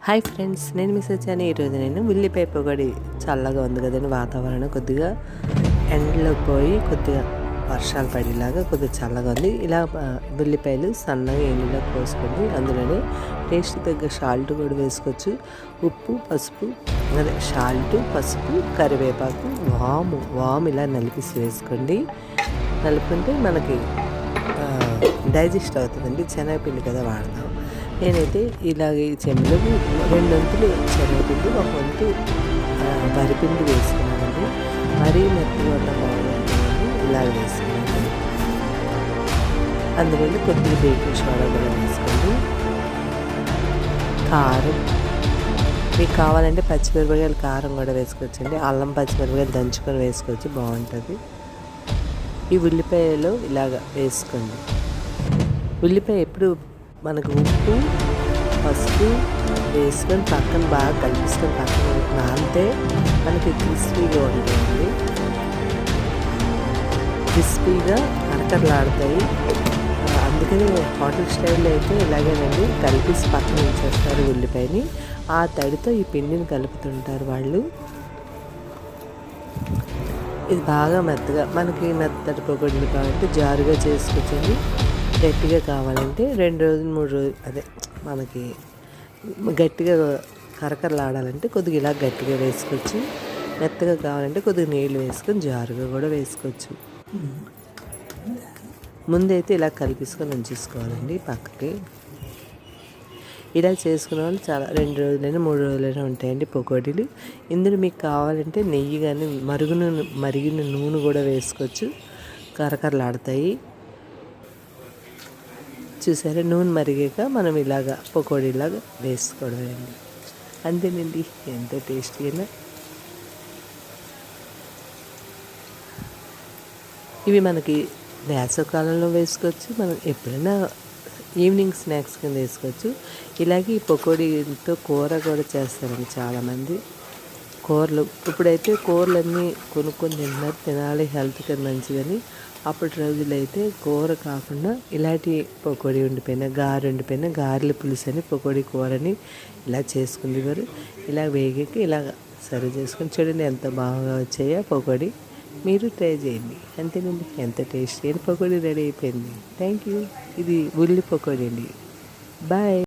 Hi friends, నేను miss అని ఈరోజు నేను ఉల్లిపాయ పొగడి చల్లగా ఉంది కదండి వాతావరణం, కొద్దిగా ఎండలో పోయి కొద్దిగా వర్షాలు పడేలాగా కొద్దిగా చల్లగా ఉంది. ఇలా ఉల్లిపాయలు సన్నగా ఎండలో పోసుకొని అందులోనే టేస్ట్ తగ్గ సాల్ట్ కూడా వేసుకోవచ్చు. ఉప్పు, పసుపు, అదే సాల్ట్, పసుపు, కరివేపాకు, వాము ఇలా నలిపేసి వేసుకోండి. నలుపుకుంటే మనకి డైజెస్ట్ అవుతుందండి. శనగపిండి కదా వాడతాం. నేనైతే ఇలాగే చెంబులో 2 వంతులు శనగపిండి, 1 వంతు వరిపిండి వేసుకున్నానండి. మరీ మెత్తగా ఉన్న బాగుంటుందని ఇలాగ వేసుకున్నాను. అందులో కొద్దిగా బేకింగ్ సోడా కూడా వేసుకోండి. కారం మీకు కావాలంటే పచ్చిమిరపకాయలు కారం కూడా వేసుకోవచ్చండి. అల్లం పచ్చిమిరపకాయలు దంచుకొని వేసుకోవచ్చు, బాగుంటుంది. ఈ ఉల్లిపాయలో ఇలాగ వేసుకోండి. ఉల్లిపాయ ఎప్పుడు మనకు ఉప్పు, పసుపు వేసుకొని పక్కన బాగా కలిపిసుకొని పక్కన నానితే మనకి క్రిస్పీగా ఉంటుంది. క్రిస్పీగా కరకరలాడతాయి. అందుకని హోటల్ స్టైల్లో అయితే ఇలాగేనండి, కలిపేసి పక్కన ఉంచేస్తారు ఉల్లిపాయని. ఆ తడితో ఈ పిండిని కలుపుతుంటారు వాళ్ళు. ఇది బాగా మెత్తగా, మనకి మెత్తటి పొగడ్లు కావాలంటే జారుగా చేసుకొచ్చండి. గట్టిగా కావాలంటే 2 రోజులు 3 రోజులు, అదే మనకి గట్టిగా కరకరలాడాలంటే కొద్దిగా ఇలా గట్టిగా వేసుకోవచ్చు. మెత్తగా కావాలంటే కొద్దిగా నీళ్ళు వేసుకొని జారుగా కూడా వేసుకోవచ్చు. ముందైతే ఇలా కలిపేసుకొని ఉంచేసుకోవాలండి పక్కకి. ఇలా చేసుకున్న వాళ్ళు చాలా 2 రోజులైనా 3 రోజులైనా ఉంటాయండి పకోడీలు. ఇందులో మీకు కావాలంటే నెయ్యి కానీ మరిగిన నూనె కూడా వేసుకోవచ్చు, కరకరలాడతాయి. చూసారా, నూనె మరిగాక మనం ఇలాగా పకోడీలాగా వేసుకోవడమేండి. అంతేనండి, ఎంతో టేస్టీగా. ఇవి మనకి వేసవకాలంలో వేసుకోవచ్చు, మనం ఎప్పుడైనా ఈవినింగ్ స్నాక్స్ కింద వేసుకోవచ్చు. ఇలాగే ఈ పకోడీతో కూర కూడా చేస్తారండి చాలామంది. కూరలు ఇప్పుడైతే కూరలన్నీ కొనుక్కొని తినాలి, హెల్త్కి మంచిదని. అప్పటి రోజులైతే కూర కాకుండా ఇలాంటి పకోడీ ఉండిపోయినా, గారెల పులుసు అని పకోడీ కూరని ఇలా చేసుకునేవారు. ఇలా వేగాక ఇలా సర్వ్ చేసుకొని చూడండి ఎంత బాగా వచ్చాయో పకోడీ. మీరు ట్రై చేయండి. అంతేనండి, ఎంత టేస్టీ అయిన పకోడీ రెడీ అయిపోయింది. Thank you. ఇది ఉల్లి పకోడీ అండి. బాయ్.